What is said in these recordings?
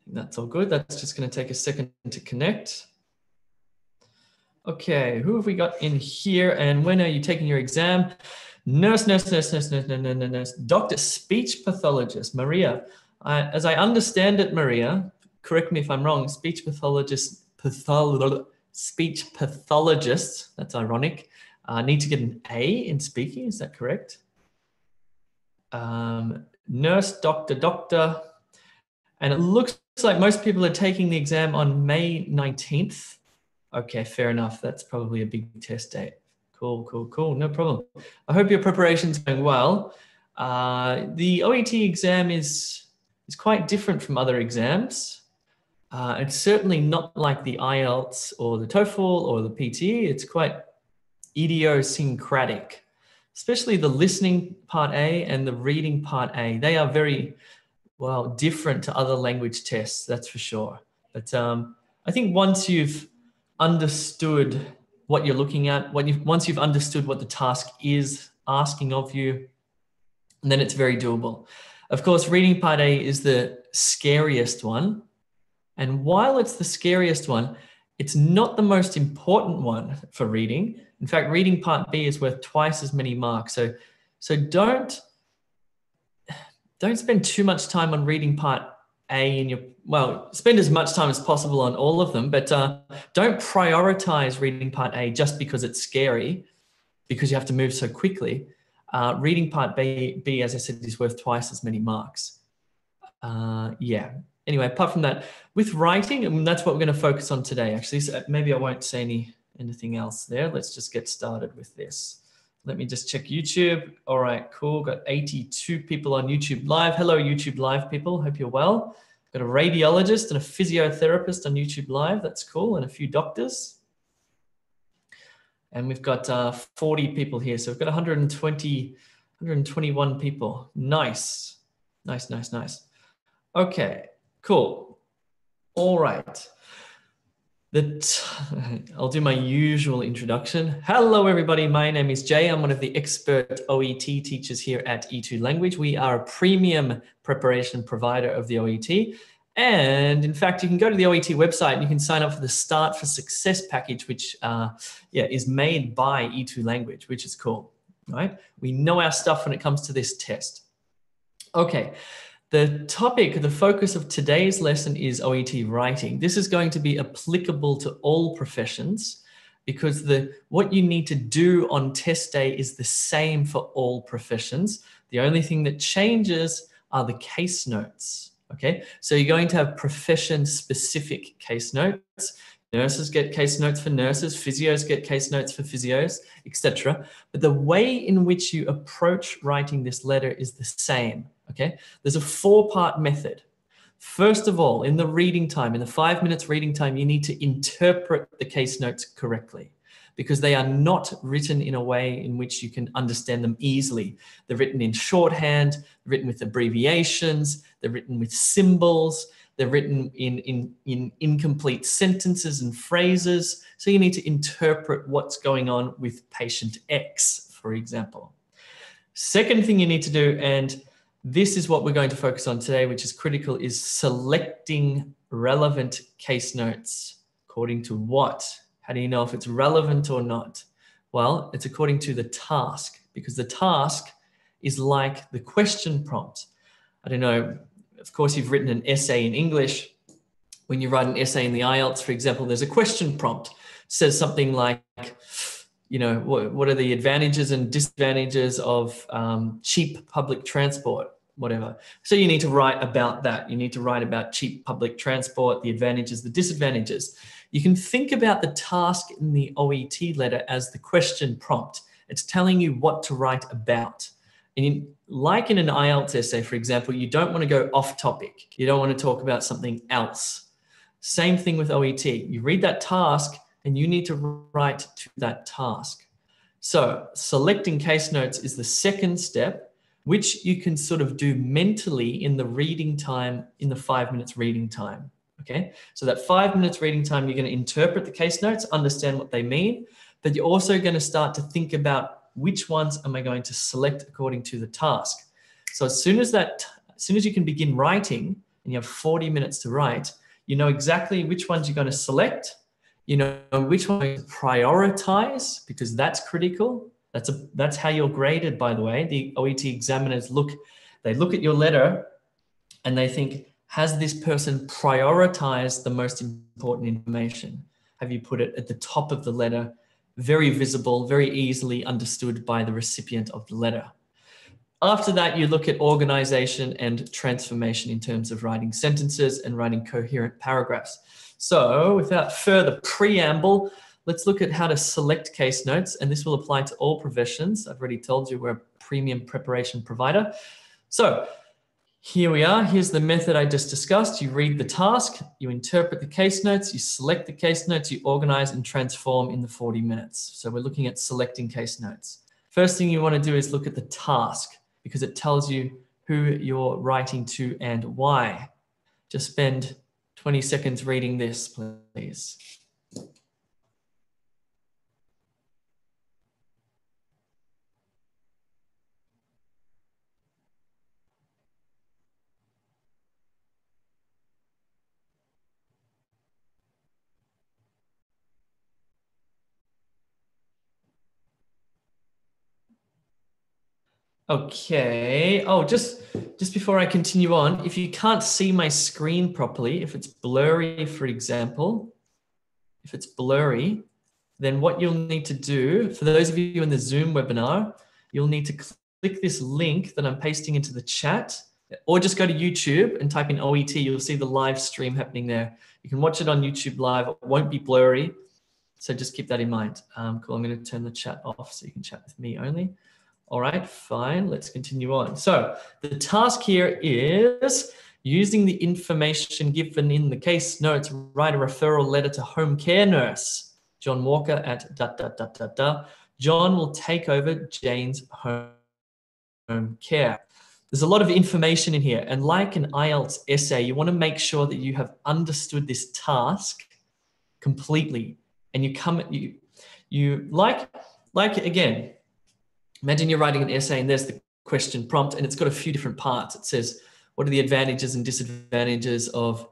That's all good. That's just going to take a second to connect. Okay, who have we got in here? And when are you taking your exam? Nurse, doctor, speech pathologist, Maria. As I understand it, Maria, correct me if I'm wrong, speech pathologists, that's ironic, need to get an A in speaking, is that correct? Nurse, doctor, and it looks like most people are taking the exam on May 19th. Okay, fair enough. That's probably a big test date. Cool. No problem. I hope your preparation's going well. The OET exam is quite different from other exams. It's certainly not like the IELTS or the TOEFL or the PTE. It's quite idiosyncratic, especially the listening part A and the reading part A. They are very, well, different to other language tests, that's for sure. But I think once you've understood what you're looking at, once you've understood what the task is asking of you, then it's very doable. Of course, reading part A is the scariest one. And while it's the scariest one, it's not the most important one for reading. In fact, reading part B is worth twice as many marks. So don't spend too much time on reading part A in your, well, spend as much time as possible on all of them, but don't prioritize reading part A just because it's scary, because you have to move so quickly. Reading part B, as I said, is worth twice as many marks. Yeah. Anyway, apart from that, with writing, and that's what we're going to focus on today, actually. So maybe I won't say anything else there. Let's just get started with this. Let me just check YouTube. All right, cool. Got 82 people on YouTube Live. Hello, YouTube Live people. Hope you're well. Got a radiologist and a physiotherapist on YouTube Live. That's cool. And a few doctors. And we've got 40 people here. So we've got 121 people. Nice. Okay, cool. All right. I'll do my usual introduction. Hello, everybody. My name is Jay. I'm one of the expert OET teachers here at E2 Language. We are a premium preparation provider of the OET. And in fact, you can go to the OET website and you can sign up for the Start for Success package, which is made by E2 Language, which is cool, right? We know our stuff when it comes to this test. Okay. The focus of today's lesson is OET writing. This is going to be applicable to all professions because what you need to do on test day is the same for all professions. The only thing that changes are the case notes, okay? So you're going to have profession-specific case notes. Nurses get case notes for nurses, physios get case notes for physios, etc. But the way in which you approach writing this letter is the same, okay? There's a 4-part method. First of all, in the reading time, in the 5 minutes reading time, you need to interpret the case notes correctly because they are not written in a way in which you can understand them easily. They're written in shorthand, written with abbreviations, they're written with symbols, they're written in incomplete sentences and phrases. So you need to interpret what's going on with patient X, for example. Second thing you need to do, and this is what we're going to focus on today, which is critical, is selecting relevant case notes. According to what? How do you know if it's relevant or not? Well, it's according to the task, because the task is like the question prompt. I don't know. Of course, you've written an essay in English. When you write an essay in the IELTS, for example, there's a question prompt. It says something like, you know, what are the advantages and disadvantages of cheap public transport, whatever. So you need to write about that. You need to write about cheap public transport, the advantages, the disadvantages. You can think about the task in the OET letter as the question prompt. It's telling you what to write about. And like in an IELTS essay, for example, you don't want to go off topic. You don't want to talk about something else. Same thing with OET. You read that task and you need to write to that task. So selecting case notes is the second step, which you can sort of do mentally in the reading time, in the 5 minutes reading time. Okay, so that 5 minutes reading time, you're going to interpret the case notes, understand what they mean, but you're also going to start to think about which ones am I going to select according to the task. So as soon as you can begin writing, and you have 40 minutes to write, you know exactly which ones you're going to select. You know which one to prioritize, because that's critical. That's how you're graded, by the way. The OET examiners look at your letter and they think, has this person prioritized the most important information? Have you put it at the top of the letter, very visible, very easily understood by the recipient of the letter? After that, you look at organization and transformation in terms of writing sentences and writing coherent paragraphs. So without further preamble, let's look at how to select case notes, and this will apply to all professions. I've already told you we're a premium preparation provider. So here we are. Here's the method I just discussed. You read the task, you interpret the case notes, you select the case notes, you organize and transform in the 40 minutes. So we're looking at selecting case notes. First thing you want to do is look at the task, because it tells you who you're writing to and why. Just spend 20 seconds reading this, please. Okay. Oh, just before I continue on, if you can't see my screen properly, if it's blurry, for example, if it's blurry, then what you'll need to do, for those of you in the Zoom webinar, you'll need to click this link that I'm pasting into the chat, or just go to YouTube and type in OET. You'll see the live stream happening there. You can watch it on YouTube live. It won't be blurry. So just keep that in mind. Cool. I'm going to turn the chat off so you can chat with me only. All right, fine. Let's continue on. So the task here is using the information given in the case notes, write a referral letter to home care nurse, John Walker at . John will take over Jane's home care. There's a lot of information in here. And like an IELTS essay, you want to make sure that you have understood this task completely. And you like again, imagine you're writing an essay and there's the question prompt and it's got a few different parts. It says, what are the advantages and disadvantages of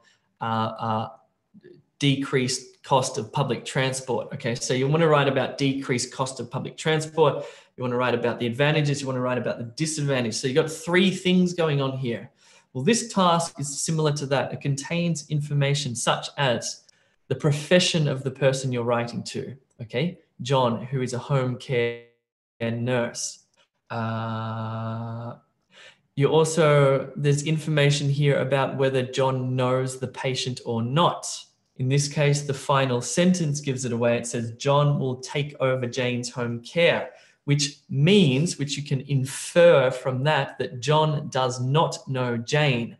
decreased cost of public transport? Okay, so you want to write about decreased cost of public transport. You want to write about the advantages. You want to write about the disadvantages. So you've got three things going on here. Well, this task is similar to that. It contains information such as the profession of the person you're writing to. Okay, John, who is a home care nurse. There's information here about whether John knows the patient or not. In this case, the final sentence gives it away. It says, John will take over Jane's home care, which means, which you can infer from that John does not know Jane.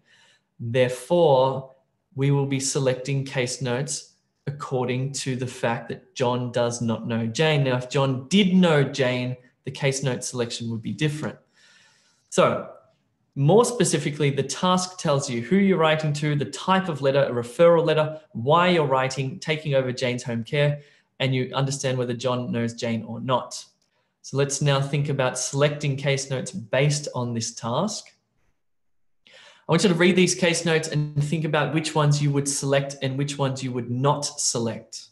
Therefore, we will be selecting case notes according to the fact that John does not know Jane. Now, if John did know Jane, the case note selection would be different. So, more specifically, the task tells you who you're writing to, the type of letter, a referral letter, why you're writing, taking over Jane's home care, and you understand whether John knows Jane or not. So let's now think about selecting case notes based on this task. I want you to read these case notes and think about which ones you would select and which ones you would not select.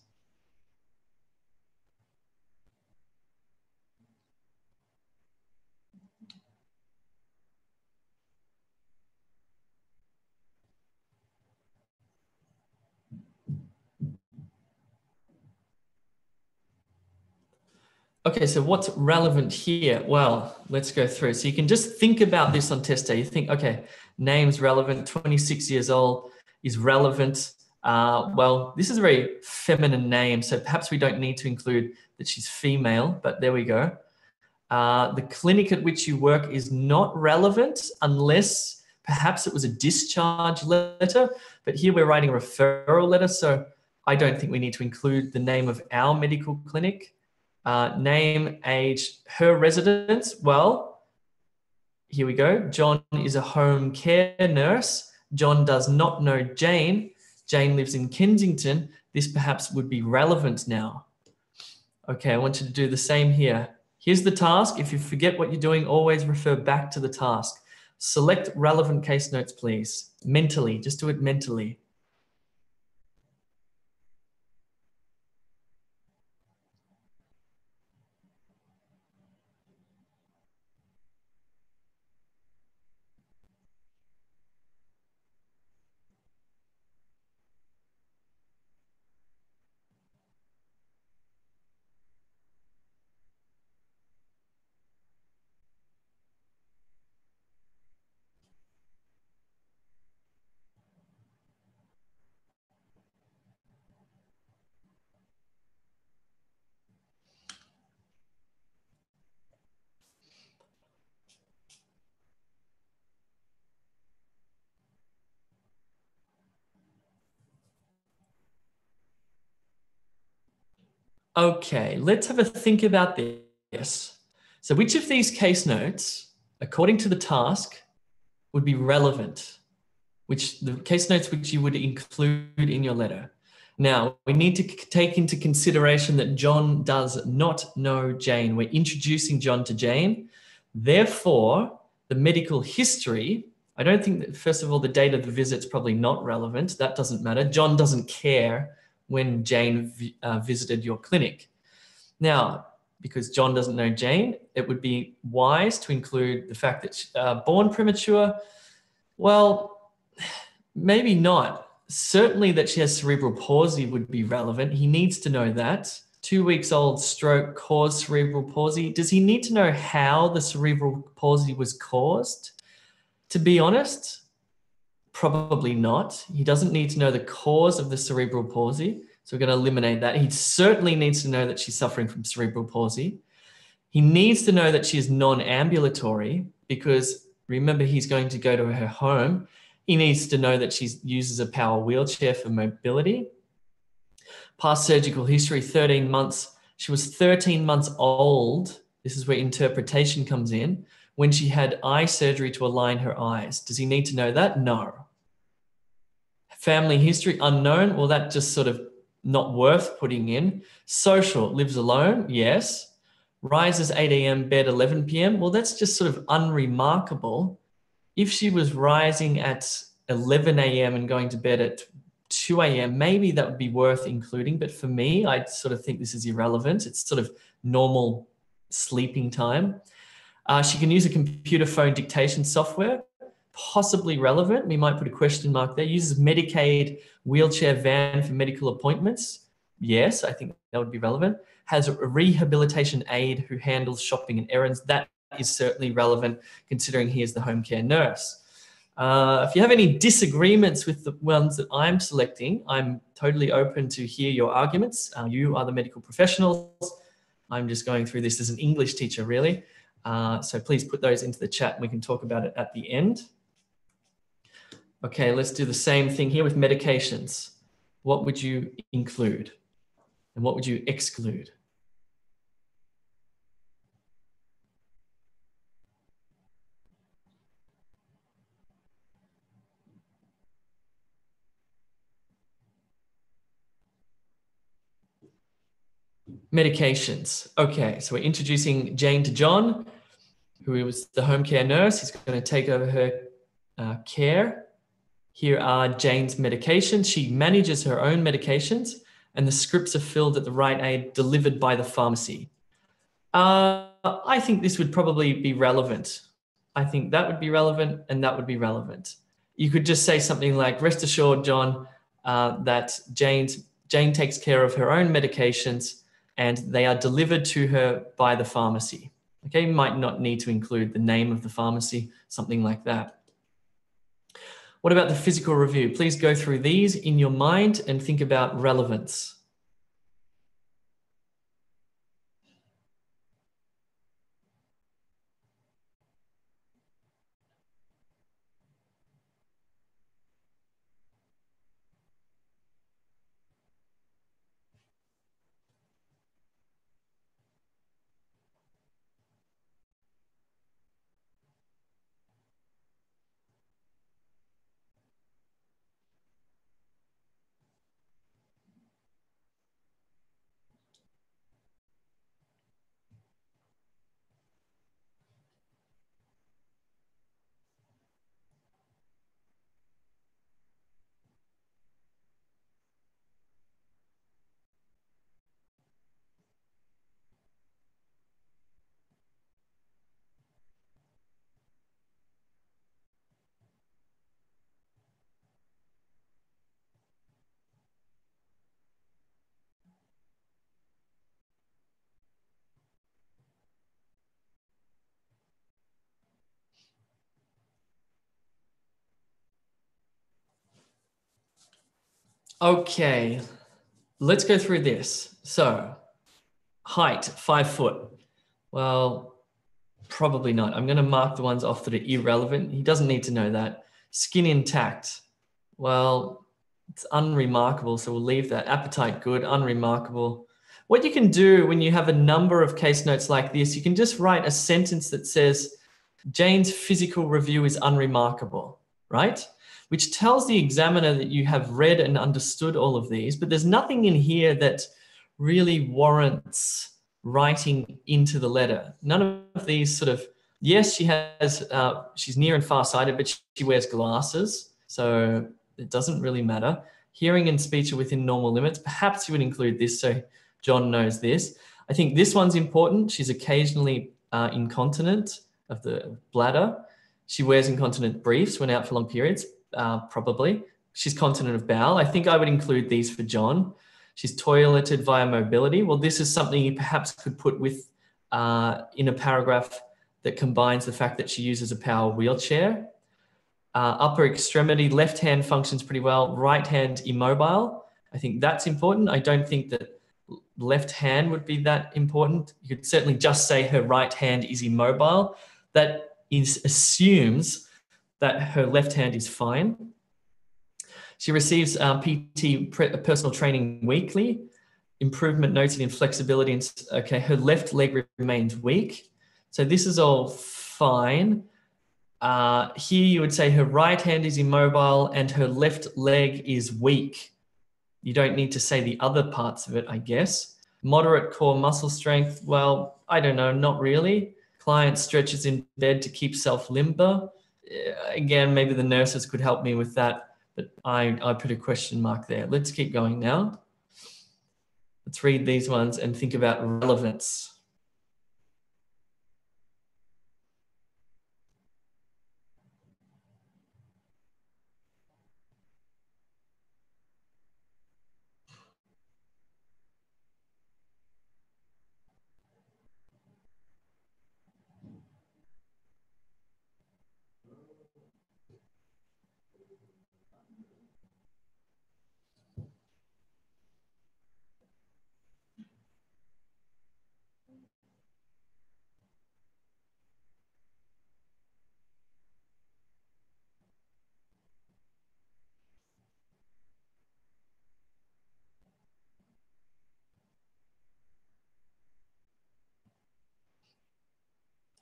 Okay, so what's relevant here? Well, let's go through. So you can just think about this on test day. You think, okay, name's relevant, 26 years old is relevant. Well, this is a very feminine name, so perhaps we don't need to include that she's female, but there we go. The clinic at which you work is not relevant unless perhaps it was a discharge letter, but here we're writing a referral letter, so I don't think we need to include the name of our medical clinic. Name, age, her residence. Well, here we go. John is a home care nurse. John does not know Jane. Jane lives in Kensington. This perhaps would be relevant now. Okay, I want you to do the same here. Here's the task. If you forget what you're doing, always refer back to the task. Select relevant case notes, please. Mentally, just do it mentally. Okay, let's have a think about this. So which of these case notes, according to the task, would be relevant? Which the case notes which you would include in your letter? Now, we need to take into consideration that John does not know Jane. We're introducing John to Jane. Therefore, the medical history, I don't think that, first of all, the date of the visit's probably not relevant. That doesn't matter. John doesn't care when Jane visited your clinic. Now, because John doesn't know Jane, it would be wise to include the fact that born premature. Well, maybe not. Certainly that she has cerebral palsy would be relevant. He needs to know that. 2 weeks old stroke caused cerebral palsy. Does he need to know how the cerebral palsy was caused? To be honest, probably not. He doesn't need to know the cause of the cerebral palsy. So we're going to eliminate that. He certainly needs to know that she's suffering from cerebral palsy. He needs to know that she is non-ambulatory because remember, he's going to go to her home. He needs to know that she uses a power wheelchair for mobility. Past surgical history, 13 months. She was 13 months old. This is where interpretation comes in. When she had eye surgery to align her eyes. Does he need to know that? No. Family history, unknown. Well, that just sort of not worth putting in. Social, lives alone. Yes. Rises 8 a.m., bed 11 p.m. Well, that's just sort of unremarkable. If she was rising at 11 a.m. and going to bed at 2 a.m., maybe that would be worth including. But for me, I sort of think this is irrelevant. It's sort of normal sleeping time. She can use a computer phone dictation software, possibly relevant. We might put a question mark there. Uses Medicaid wheelchair van for medical appointments. Yes, I think that would be relevant. Has a rehabilitation aide who handles shopping and errands. That is certainly relevant considering he is the home care nurse. If you have any disagreements with the ones that I'm selecting, I'm totally open to hear your arguments. You are the medical professionals. I'm just going through this as an English teacher, really. So please put those into the chat and we can talk about it at the end. Okay, let's do the same thing here with medications. What would you include and what would you exclude? Medications. Okay, so we're introducing Jane to John, who was the home care nurse. He's going to take over her care. Here are Jane's medications. She manages her own medications and the scripts are filled at the right aid delivered by the pharmacy. I think this would probably be relevant. I think that would be relevant and that would be relevant. You could just say something like, rest assured, John, that Jane takes care of her own medications and they are delivered to her by the pharmacy. Okay, you might not need to include the name of the pharmacy, something like that. What about the physical review? Please go through these in your mind and think about relevance. Okay, let's go through this. So, height, 5 foot. Well, probably not. I'm going to mark the ones off that are irrelevant. He doesn't need to know that. Skin intact. Well, it's unremarkable, so we'll leave that. Appetite good, unremarkable. What you can do when you have a number of case notes like this, you can just write a sentence that says, Jane's physical review is unremarkable, right? Which tells the examiner that you have read and understood all of these, but there's nothing in here that really warrants writing into the letter. None of these sort of, yes, she has, she's near and far-sighted, but she wears glasses, so it doesn't really matter. Hearing and speech are within normal limits. Perhaps you would include this so John knows this. I think this one's important. She's occasionally incontinent of the bladder. She wears incontinent briefs when out for long periods, probably. She's continent of bowel. I think I would include these for John. She's toileted via mobility. Well, this is something you perhaps could put with in a paragraph that combines the fact that she uses a power wheelchair. Upper extremity, left hand functions pretty well. Right hand immobile. I think that's important. I don't think that left hand would be that important. You could certainly just say her right hand is immobile. That assumes that her left hand is fine. She receives PT personal training weekly. Improvement noted in flexibility. And, okay, her left leg remains weak. So this is all fine. Here you would say her right hand is immobile and her left leg is weak. You don't need to say the other parts of it, I guess. Moderate core muscle strength. Well, I don't know, not really. Client stretches in bed to keep self limber. Again, maybe the nurses could help me with that, but I put a question mark there. Let's keep going now. Let's read these ones and think about relevance.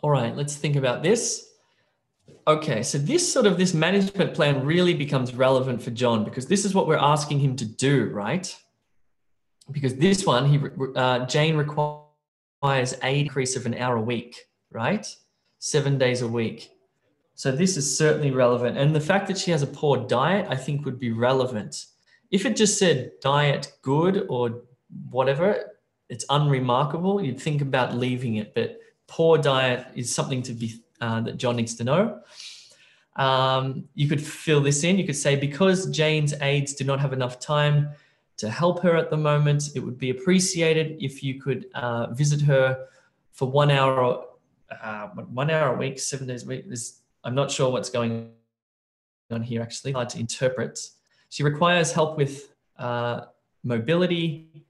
All right, let's think about this. Okay, so this management plan really becomes relevant for John because this is what we're asking him to do, right? Because this one, Jane requires an increase of an hour a week, right? 7 days a week. So this is certainly relevant. And the fact that she has a poor diet, I think would be relevant. If it just said diet good or whatever, it's unremarkable. You'd think about leaving it, but poor diet is something to be that John needs to know. You could fill this in. You could say, because Jane's aides do not have enough time to help her at the moment, it would be appreciated if you could visit her for 1 hour, 1 hour a week, 7 days a week. I'm not sure what's going on here, actually. Hard to interpret. She requires help with mobility,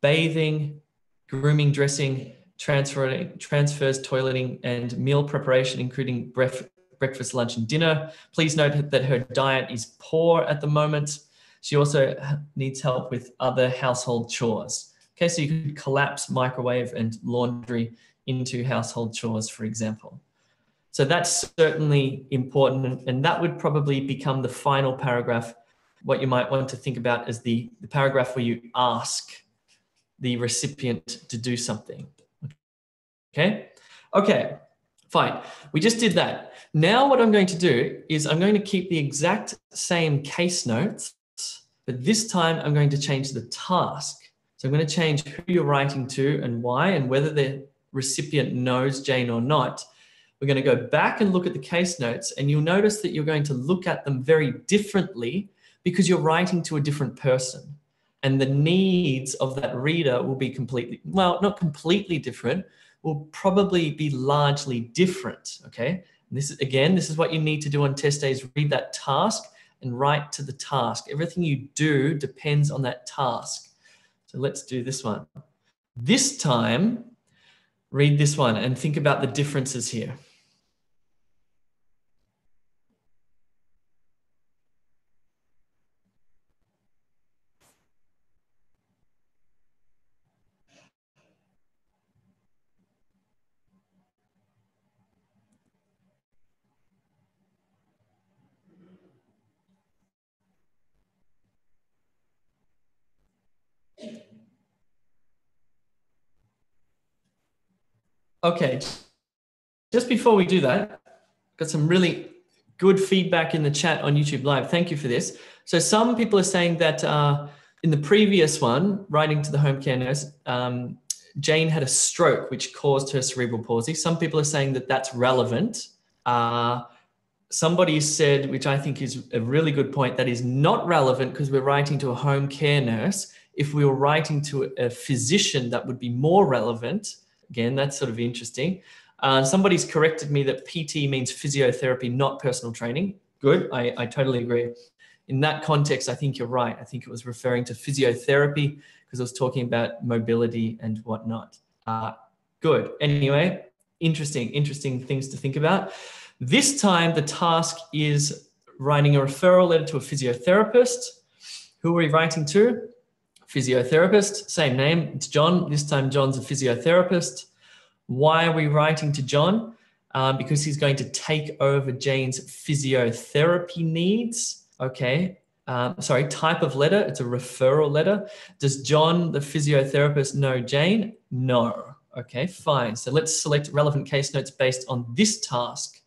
bathing, grooming, dressing, transfers, toileting, and meal preparation, including breakfast, lunch, and dinner. Please note that her diet is poor at the moment. She also needs help with other household chores. Okay, so you could collapse microwave and laundry into household chores, for example. So that's certainly important, and that would probably become the final paragraph. What you might want to think about is the paragraph where you ask the recipient to do something. Okay, fine. We just did that. Now what I'm going to do is I'm going to keep the exact same case notes, but this time I'm going to change the task. So I'm going to change who you're writing to and why, and whether the recipient knows Jane or not. We're going to go back and look at the case notes, and you'll notice that you're going to look at them very differently because you're writing to a different person. And the needs of that reader will be not completely different, will probably be largely different, okay? And this is what you need to do on test days, read that task and right to the task. Everything you do depends on that task. So let's do this one. This time, read this one and think about the differences here. Okay, just before we do that, got some really good feedback in the chat on YouTube Live. Thank you for this. So some people are saying that in the previous one, writing to the home care nurse, Jane had a stroke, which caused her cerebral palsy. Some people are saying that that's relevant. Somebody said, which I think is a really good point, that is not relevant because we're writing to a home care nurse. If we were writing to a physician, that would be more relevant. Again, that's sort of interesting. Somebody's corrected me that PT means physiotherapy, not personal training. Good, I totally agree. In that context, I think you're right. I think it was referring to physiotherapy because I was talking about mobility and whatnot. Good. Anyway, interesting things to think about. This time, the task is writing a referral letter to a physiotherapist. Who are we writing to? Physiotherapist, same name, it's John. This time, John's a physiotherapist. Why are we writing to John? Because he's going to take over Jane's physiotherapy needs. Okay, sorry, type of letter, it's a referral letter. Does John, the physiotherapist, know Jane? No. Okay, fine. So let's select relevant case notes based on this task.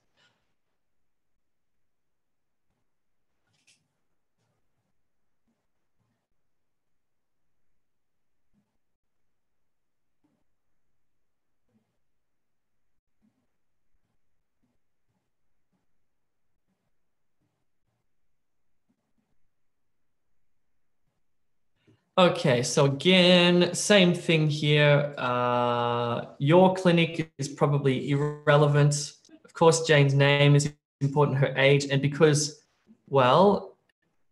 Okay, so again, same thing here. Your clinic is probably irrelevant. Of course, Jane's name is important, her age, and because, well,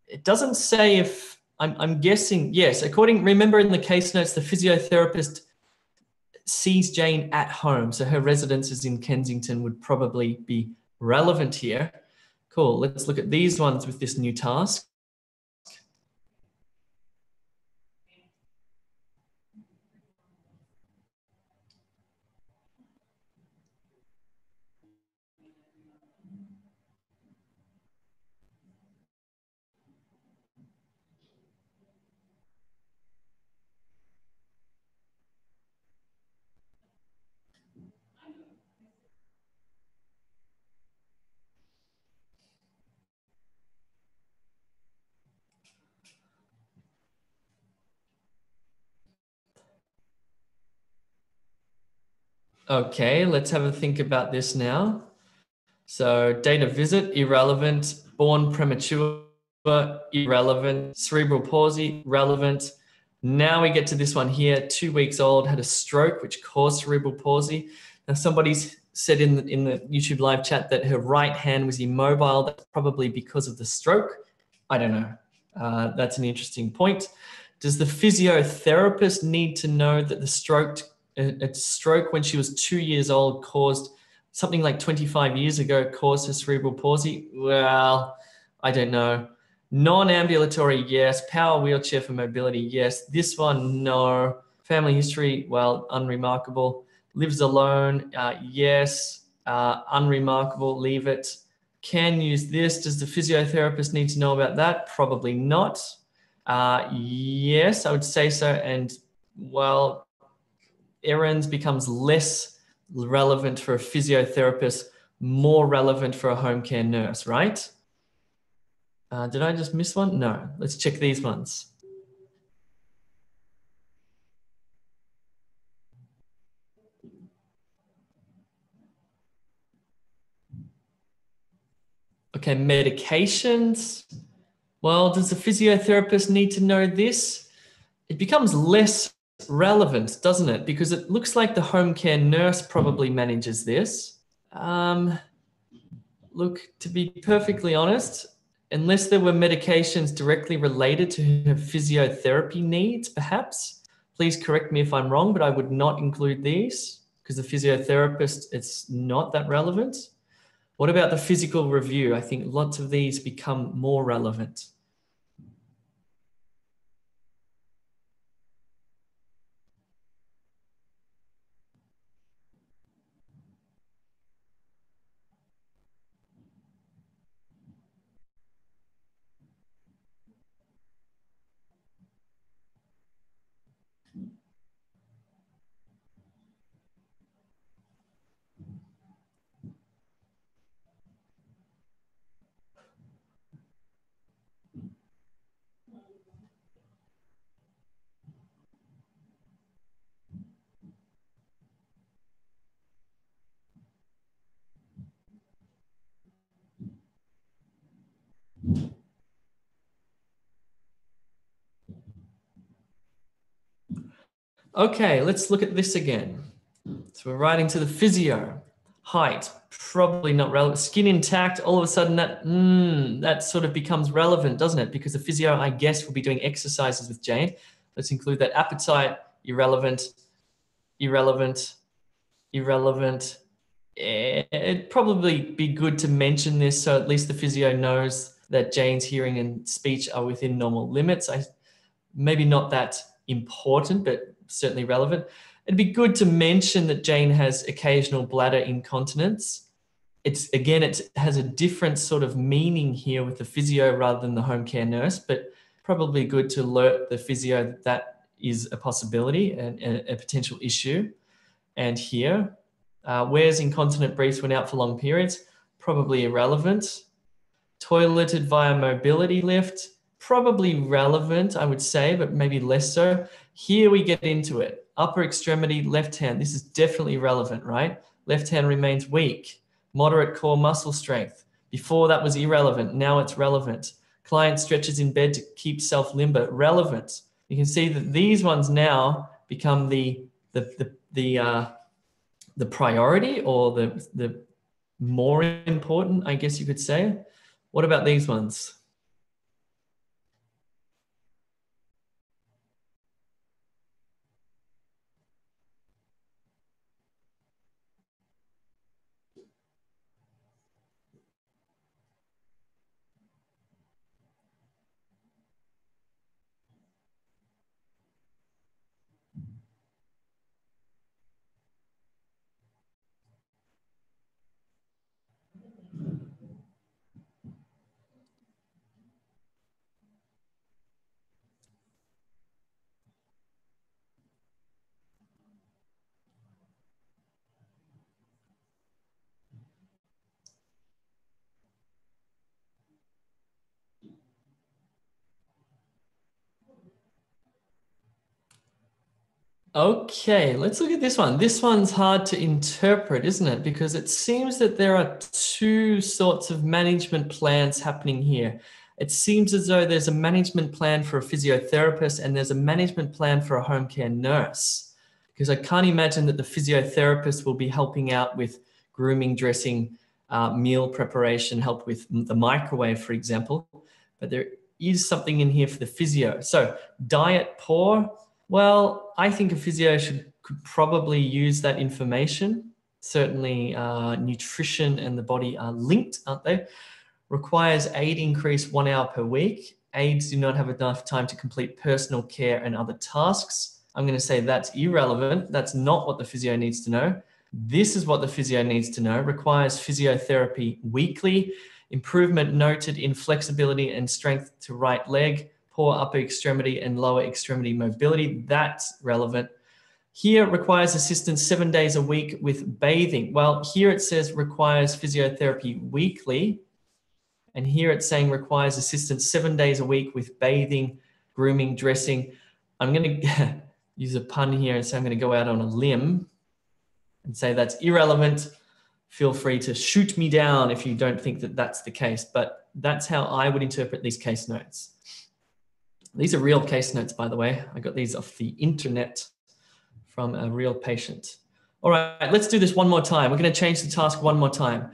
it doesn't say if, I'm guessing, yes, remember in the case notes, the physiotherapist sees Jane at home, so her residence is in Kensington would probably be relevant here. Cool, let's look at these ones with this new task. Okay, let's have a think about this now. So date of visit, irrelevant. Born premature, irrelevant. Cerebral palsy, relevant. Now we get to this one here, 2 weeks old, had a stroke, which caused cerebral palsy. Now somebody's said in the YouTube live chat that her right hand was immobile. That's probably because of the stroke. I don't know. That's an interesting point. Does the physiotherapist need to know that the stroke when she was 2 years old caused something like 25 years ago caused her cerebral palsy? Well, I don't know. Non-ambulatory, yes. Power wheelchair for mobility, yes. This one, no. Family history, well, unremarkable. Lives alone, yes. Unremarkable, leave it. Can use this. Does the physiotherapist need to know about that? Probably not. Yes, I would say so. And, well, errands becomes less relevant for a physiotherapist, more relevant for a home care nurse, right? Did I just miss one? No, let's check these ones. Okay, medications. Well, does the physiotherapist need to know this? It becomes less relevant, doesn't it? Because it looks like the home care nurse probably manages this. Look, to be perfectly honest, unless there were medications directly related to her physiotherapy needs, perhaps. Please correct me if I'm wrong, but I would not include these because the physiotherapist, it's not that relevant. What about the physical review? I think lots of these become more relevant. Okay, let's look at this again. So we're writing to the physio. Height, probably not relevant. Skin intact, all of a sudden that sort of becomes relevant, doesn't it? Because the physio, I guess, will be doing exercises with Jane. Let's include that. Appetite, irrelevant, irrelevant, irrelevant. It'd probably be good to mention this so at least the physio knows that Jane's hearing and speech are within normal limits. Maybe not that important, but certainly relevant. It'd be good to mention that Jane has occasional bladder incontinence. It has a different sort of meaning here with the physio rather than the home care nurse, but probably good to alert the physio that that is a possibility and a potential issue. And here, wears incontinent briefs when out for long periods, probably irrelevant. Toileted via mobility lift, probably relevant, I would say, but maybe less so. Here we get into it. Upper extremity, left hand. This is definitely relevant, right? Left hand remains weak. Moderate core muscle strength. Before that was irrelevant. Now it's relevant. Client stretches in bed to keep self-limber. Relevant. You can see that these ones now become the priority or the more important, I guess you could say. What about these ones? Okay, let's look at this one. This one's hard to interpret, isn't it? Because it seems that there are two sorts of management plans happening here. It seems as though there's a management plan for a physiotherapist and there's a management plan for a home care nurse. Because I can't imagine that the physiotherapist will be helping out with grooming, dressing, meal preparation, help with the microwave, for example. But there is something in here for the physio. So diet poor. Well, I think a physio could probably use that information. Certainly nutrition and the body are linked, aren't they? Requires aid increase 1 hour per week. Aides do not have enough time to complete personal care and other tasks. I'm going to say that's irrelevant. That's not what the physio needs to know. This is what the physio needs to know. Requires physiotherapy weekly. Improvement noted in flexibility and strength to right leg. Poor upper extremity and lower extremity mobility. That's relevant. Here requires assistance 7 days a week with bathing. Well, here it says requires physiotherapy weekly. And here it's saying requires assistance 7 days a week with bathing, grooming, dressing. I'm going to use a pun here and say I'm going to go out on a limb and say that's irrelevant. Feel free to shoot me down if you don't think that that's the case. But that's how I would interpret these case notes. These are real case notes, by the way. I got these off the internet from a real patient. All right, let's do this one more time. We're going to change the task one more time.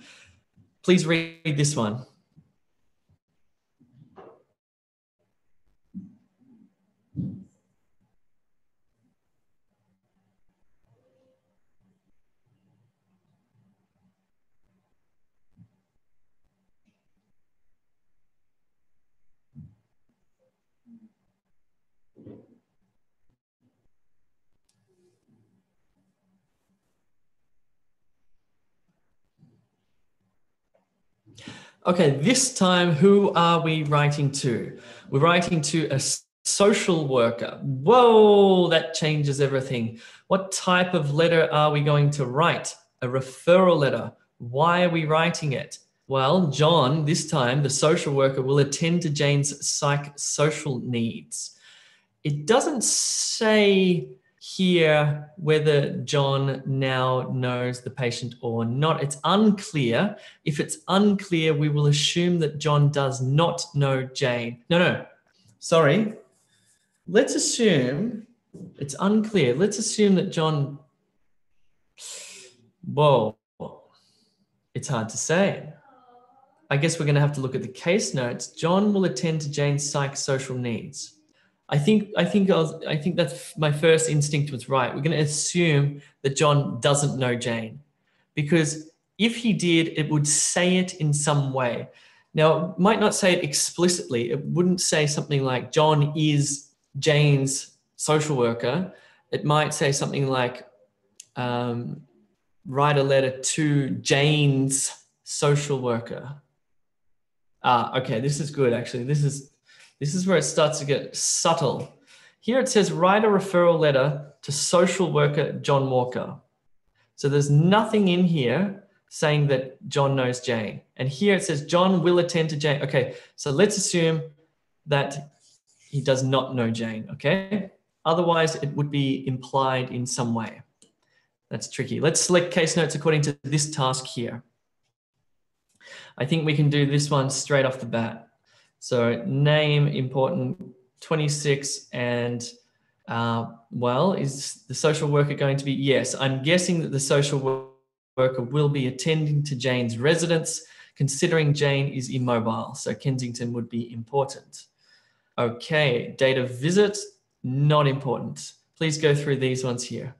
Please read this one. Okay, this time, who are we writing to? We're writing to a social worker. Whoa, that changes everything. What type of letter are we going to write? A referral letter. Why are we writing it? Well, John, this time, the social worker, will attend to Jane's psychosocial needs. It doesn't say here whether John now knows the patient or not. It's unclear. If it's unclear, we will assume that John does not know Jane. No, sorry. Let's assume it's unclear. Let's assume that John, whoa, it's hard to say. I guess we're going to have to look at the case notes. John will attend to Jane's psychosocial needs. I think that's my first instinct was right. We're going to assume that John doesn't know Jane, because if he did, it would say it in some way. Now, it might not say it explicitly. It wouldn't say something like John is Jane's social worker. It might say something like write a letter to Jane's social worker. Okay, this is good actually. This is where it starts to get subtle. Here it says, write a referral letter to social worker John Walker. So there's nothing in here saying that John knows Jane. And here it says, John will attend to Jane. Okay, so let's assume that he does not know Jane, okay? Otherwise, it would be implied in some way. That's tricky. Let's select case notes according to this task here. I think we can do this one straight off the bat. So name important, 26, and well, is the social worker going to be? Yes, I'm guessing that the social worker will be attending to Jane's residence, considering Jane is immobile. So Kensington would be important. Okay, date of visit, not important. Please go through these ones here.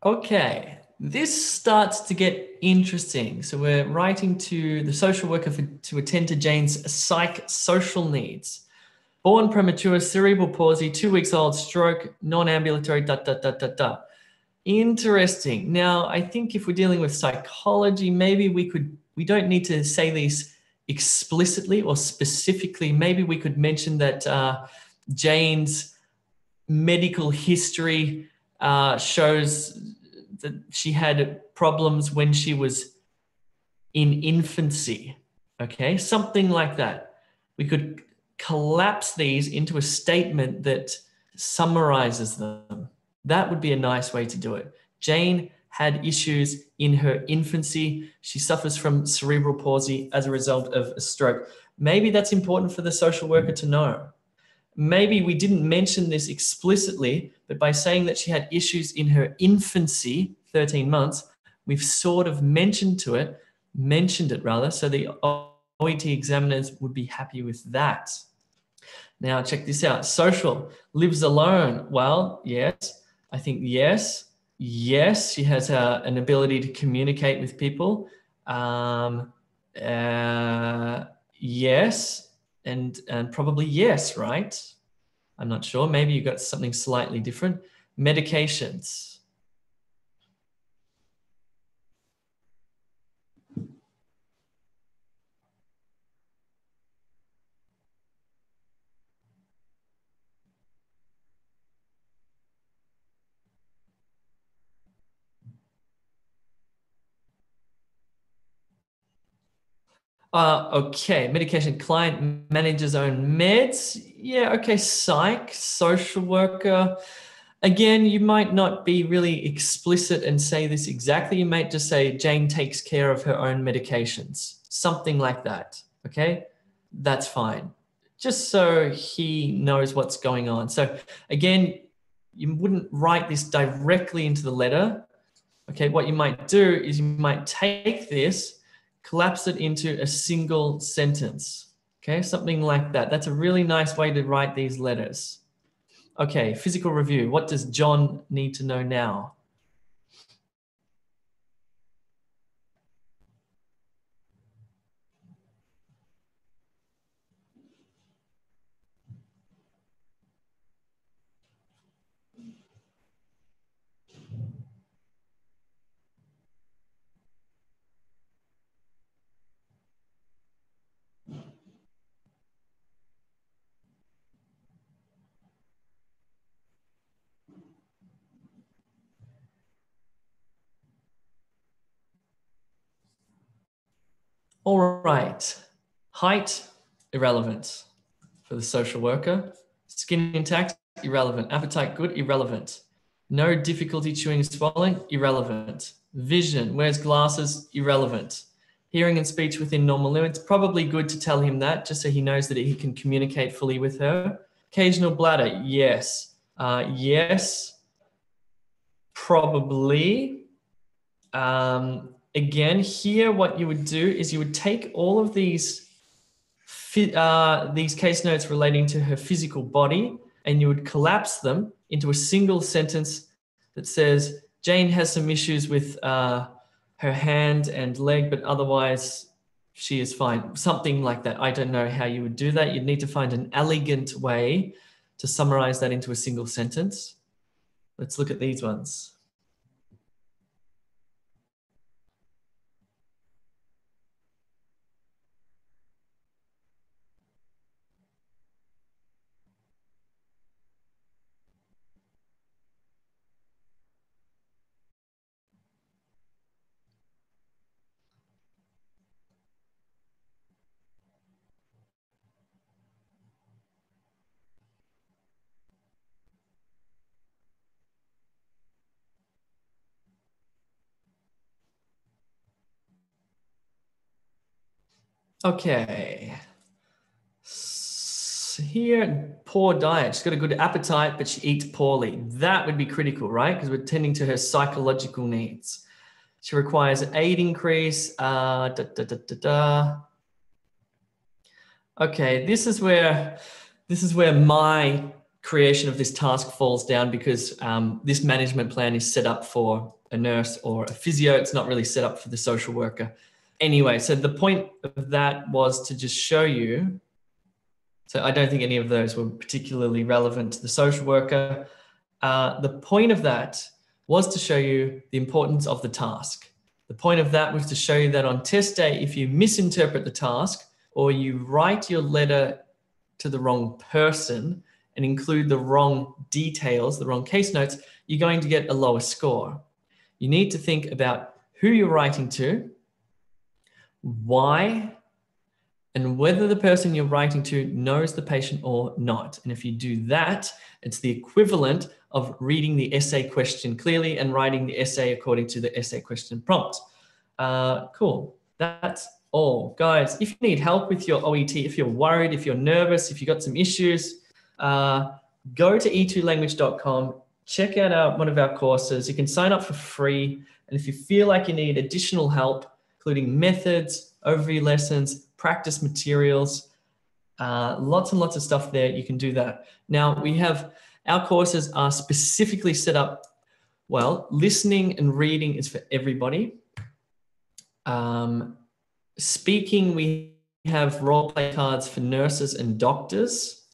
Okay, this starts to get interesting. So we're writing to the social worker to attend to Jane's psychosocial needs. Born premature, cerebral palsy, 2 weeks old, stroke, non-ambulatory, ... Interesting. Now, I think if we're dealing with psychology, maybe we don't need to say these explicitly or specifically. Maybe we could mention that Jane's medical history shows that she had problems when she was in infancy. Okay, something like that. We could collapse these into a statement that summarizes them. That would be a nice way to do it. Jane had issues in her infancy. She suffers from cerebral palsy as a result of a stroke. Maybe that's important for the social worker to know. Maybe we didn't mention this explicitly, but by saying that she had issues in her infancy, 13 months, we've sort of mentioned it rather, so the OET examiners would be happy with that. Now, check this out. Social, lives alone. Well, yes, I think yes. Yes, she has an ability to communicate with people. Yes, and probably yes, right? I'm not sure. Maybe you got something slightly different. Medications. Okay, medication, client manages own meds. Yeah, okay, psych, social worker. Again, you might not be really explicit and say this exactly. You might just say Jane takes care of her own medications, something like that. Okay, that's fine. Just so he knows what's going on. So again, you wouldn't write this directly into the letter. Okay, what you might do is you might take this, collapse it into a single sentence. Okay, something like that. That's a really nice way to write these letters. Okay, physical review. What does John need to know now? All right. Height, irrelevant for the social worker. Skin intact, irrelevant. Appetite good, irrelevant. No difficulty chewing and swallowing, irrelevant. Vision, wears glasses, irrelevant. Hearing and speech within normal limits, probably good to tell him that just so he knows that he can communicate fully with her. Occasional bladder, yes. Yes, probably. Again, here what you would do is you would take all of these case notes relating to her physical body and you would collapse them into a single sentence that says, Jane has some issues with her hand and leg, but otherwise she is fine. Something like that. I don't know how you would do that. You'd need to find an elegant way to summarize that into a single sentence. Let's look at these ones. Okay. So here, poor diet. She's got a good appetite, but she eats poorly. That would be critical, right? Because we're tending to her psychological needs. She requires an aid increase. Okay, this is where my creation of this task falls down because this management plan is set up for a nurse or a physio. It's not really set up for the social worker. Anyway, so the point of that was to just show you. So I don't think any of those were particularly relevant to the social worker. The point of that was to show you the importance of the task. The point of that was to show you that on test day, if you misinterpret the task or you write your letter to the wrong person and include the wrong details, the wrong case notes, you're going to get a lower score. You need to think about who you're writing to, why, and whether the person you're writing to knows the patient or not. And if you do that, it's the equivalent of reading the essay question clearly and writing the essay according to the essay question prompt. Cool. That's all. Guys, if you need help with your OET, if you're worried, if you're nervous, if you've got some issues, go to e2language.com, check out one of our courses. You can sign up for free. And if you feel like you need additional help, including methods, overview lessons, practice materials, lots and lots of stuff there. You can do that. Now we have, our courses are specifically set up, well, listening and reading is for everybody. Speaking, we have role play cards for nurses and doctors,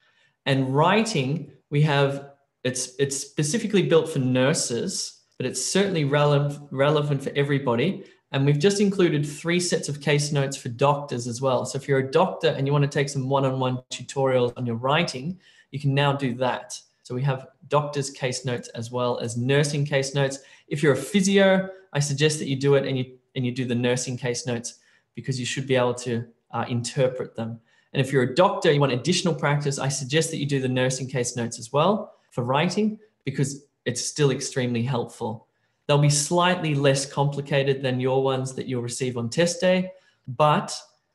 and writing, we have, it's specifically built for nurses, but it's certainly relevant for everybody. And we've just included 3 sets of case notes for doctors as well. So if you're a doctor and you want to take some one-on-one tutorials on your writing, you can now do that. So we have doctors' case notes as well as nursing case notes. If you're a physio, I suggest that you do it and you do the nursing case notes because you should be able to interpret them. And if you're a doctor, you want additional practice, I suggest that you do the nursing case notes as well for writing, because it's still extremely helpful. They'll be slightly less complicated than your ones that you'll receive on test day, but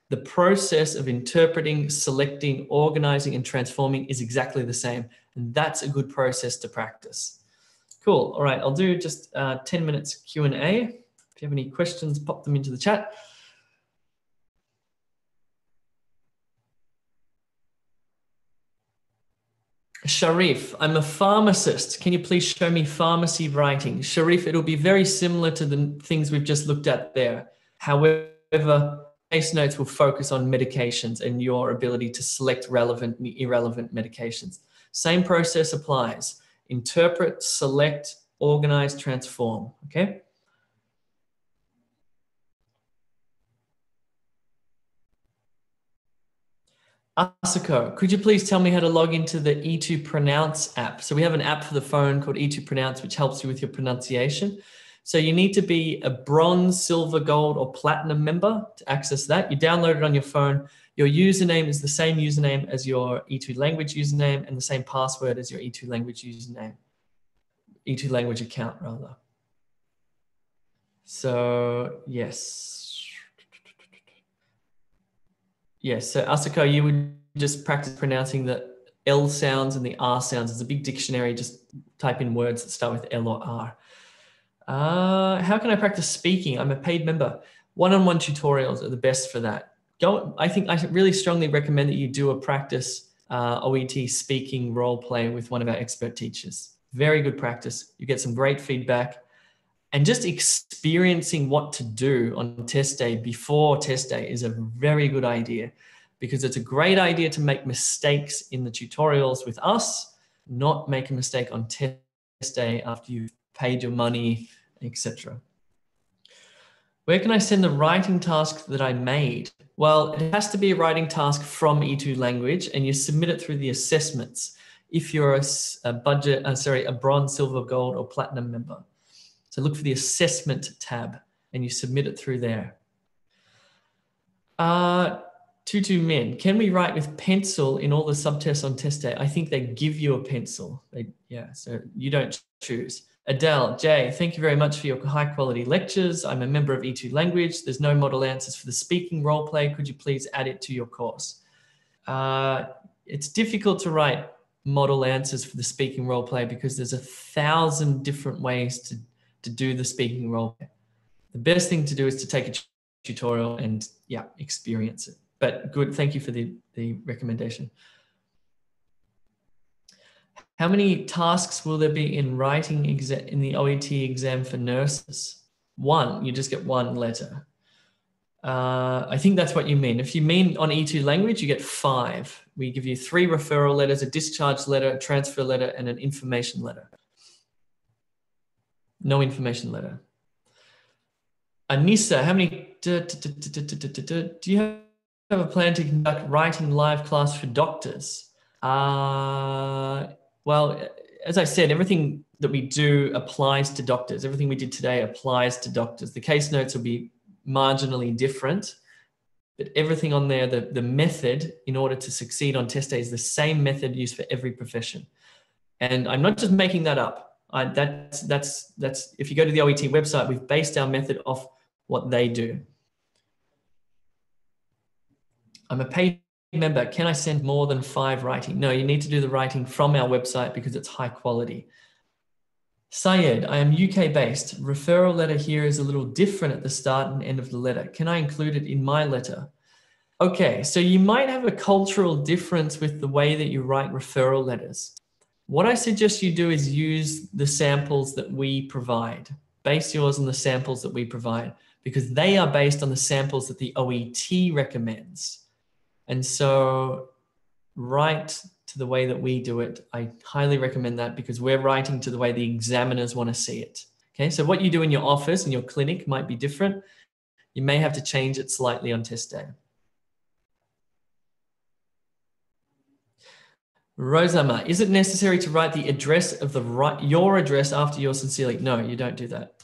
the process of interpreting, selecting, organizing, and transforming is exactly the same. And that's a good process to practice. Cool. All right, I'll do just 10 minutes Q&A. If you have any questions, pop them into the chat. Sharif, I'm a pharmacist. Can you please show me pharmacy writing? Sharif, it'll be very similar to the things we've just looked at there. However, case notes will focus on medications and your ability to select relevant and irrelevant medications. Same process applies. Interpret, select, organize, transform, okay? Asuko, could you please tell me how to log into the E2 Pronounce app? So we have an app for the phone called E2 Pronounce, which helps you with your pronunciation. So you need to be a bronze, silver, gold, or platinum member to access that. You download it on your phone. Your username is the same username as your E2 language username and the same password as your E2 language username, E2 language account rather. So yes. Yes, so Asuko, you would just practice pronouncing the L sounds and the R sounds. It's a big dictionary. Just type in words that start with L or R. How can I practice speaking? I'm a paid member. One-on-one tutorials are the best for that. I really strongly recommend that you do a practice OET speaking role play with one of our expert teachers. Very good practice. You get some great feedback. And just experiencing what to do on test day before test day is a very good idea, because it's a great idea to make mistakes in the tutorials with us, not make a mistake on test day after you've paid your money, etc. Where can I send the writing task that I made? Well, it has to be a writing task from E2 language, and you submit it through the assessments if you're a bronze, silver, gold, or platinum member. So look for the assessment tab and you submit it through there. Tutu Min, can we write with pencil in all the subtests on test day? I think they give you a pencil. So you don't choose. Adele, Jay, thank you very much for your high quality lectures. I'm a member of E2 Language. There's no model answers for the speaking role play. Could you please add it to your course? It's difficult to write model answers for the speaking role play because there's 1,000 different ways to do the speaking role. The best thing to do is to take a tutorial and experience it. But good, thank you for the recommendation. How many tasks will there be in writing in the OET exam for nurses? 1, you just get 1 letter. I think that's what you mean. If you mean on E2 language, you get 5. We give you 3 referral letters, a discharge letter, a transfer letter, and an information letter. No information letter. Anissa, how many, do you have a plan to conduct writing live class for doctors? Well, as I said, everything that we do applies to doctors. Everything we did today applies to doctors. The case notes will be marginally different, but everything on there, the method in order to succeed on test day is the same method used for every profession. And I'm not just making that up. That's if you go to the OET website, we've based our method off what they do. I'm a paid member. Can I send more than 5 writing? No, you need to do the writing from our website because it's high quality. Syed, I am UK based. Referral letter here is a little different at the start and end of the letter. Can I include it in my letter? Okay, so you might have a cultural difference with the way that you write referral letters. What I suggest you do is use the samples that we provide. Base yours on the samples that we provide, because they are based on the samples that the OET recommends. And so write to the way that we do it. I highly recommend that because we're writing to the way the examiners want to see it. Okay, so what you do in your office and your clinic might be different. You may have to change it slightly on test day. Rosama, is it necessary to write the address of your address after your sincerely? No, you don't do that.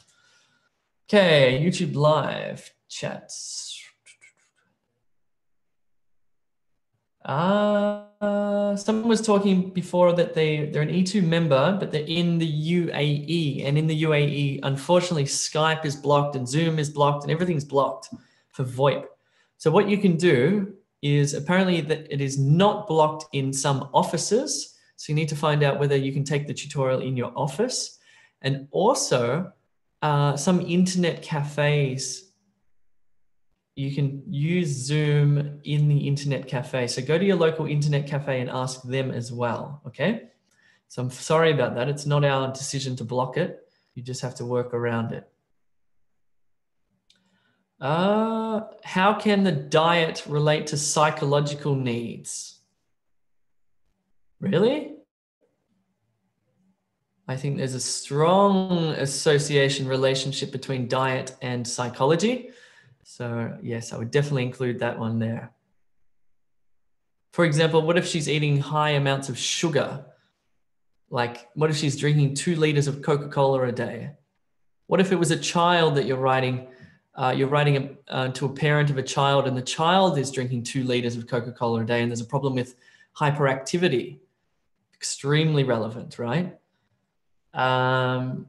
Okay, YouTube live chats. Someone was talking before that they're an E2 member, but they're in the UAE. And in the UAE, unfortunately, Skype is blocked and Zoom is blocked and everything's blocked for VoIP. So what you can do is apparently that it is not blocked in some offices. So you need to find out whether you can take the tutorial in your office. And also some internet cafes, you can use Zoom in the internet cafe. So go to your local internet cafe and ask them as well, okay? So I'm sorry about that. It's not our decision to block it. You just have to work around it. How can the diet relate to psychological needs? Really? I think there's a strong association relationship between diet and psychology. So yes, I would definitely include that one there. For example, what if she's eating high amounts of sugar? Like, what if she's drinking 2 liters of Coca-Cola a day? What if it was a child that you're writing to a parent of a child and the child is drinking 2 liters of Coca-Cola a day and there's a problem with hyperactivity? Extremely relevant, right? How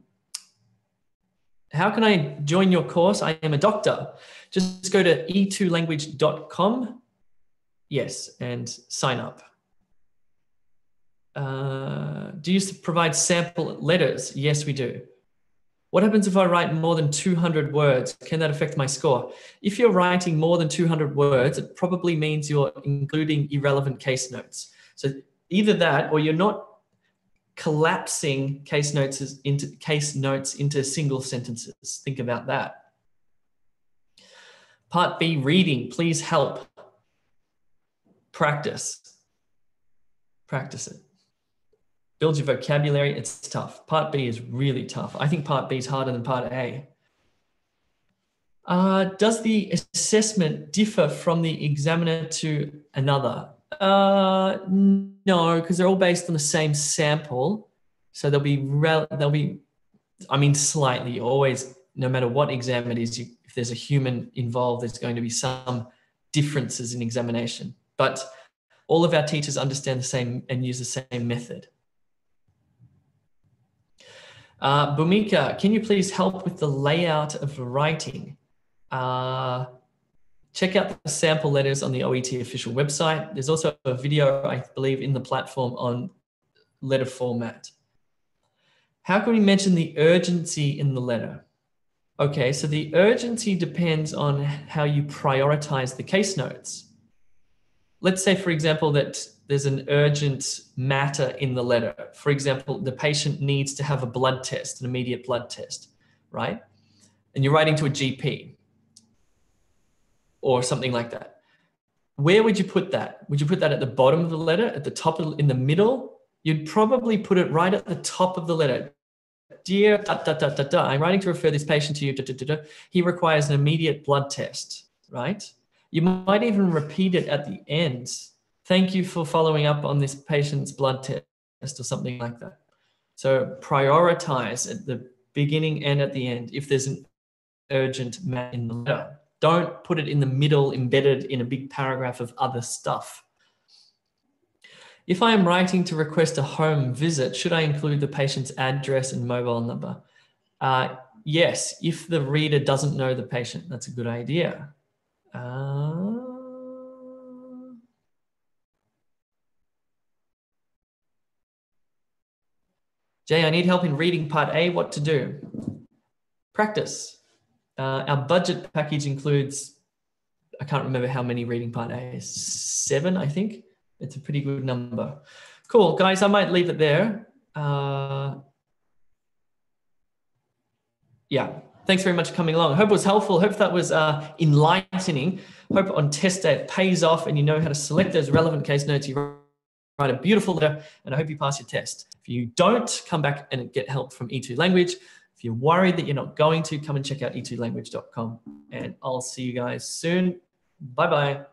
can I join your course? I am a doctor. Just go to e2language.com. Yes, and sign up. Do you provide sample letters? Yes, we do. What happens if I write more than 200 words? Can that affect my score? If you're writing more than 200 words, it probably means you're including irrelevant case notes. So either that or you're not collapsing case notes into single sentences. Think about that. Part B, reading. Please help. Practice. Practice it. Build your vocabulary. It's tough. Part B is really tough. I think Part B is harder than Part A. Does the assessment differ from the examiner to another? No, because they're all based on the same sample. So they'll be, I mean, slightly always, no matter what exam it is, if there's a human involved, there's going to be some differences in examination. But all of our teachers understand the same and use the same method. Bhumika, can you please help with the layout of writing? Check out the sample letters on the OET official website. There's also a video, I believe, in the platform on letter format. How can we mention the urgency in the letter? Okay, so the urgency depends on how you prioritize the case notes. Let's say, for example, that there's an urgent matter in the letter. For example, the patient needs to have a blood test, an immediate blood test, right? And you're writing to a GP or something like that. Where would you put that? Would you put that at the bottom of the letter, at the top, in the middle? You'd probably put it right at the top of the letter. Dear, I'm writing to refer this patient to you. He requires an immediate blood test, right? You might even repeat it at the end. Thank you for following up on this patient's blood test or something like that. So prioritize at the beginning and at the end if there's an urgent matter in the letter. Don't put it in the middle, embedded in a big paragraph of other stuff. If I am writing to request a home visit, should I include the patient's address and mobile number? Yes, if the reader doesn't know the patient, that's a good idea. Jay, I need help in reading part A. What to do? Practice. Our budget package includes, I can't remember how many reading part A is, 7, I think. It's a pretty good number. Cool, guys, I might leave it there. Yeah, thanks very much for coming along. Hope it was helpful. Hope that was enlightening. Hope on test day it pays off and you know how to select those relevant case notes. You write a beautiful letter, and I hope you pass your test. If you don't, come back and get help from E2 Language. If you're worried that you're not going to, come and check out e2language.com, and I'll see you guys soon. Bye-bye.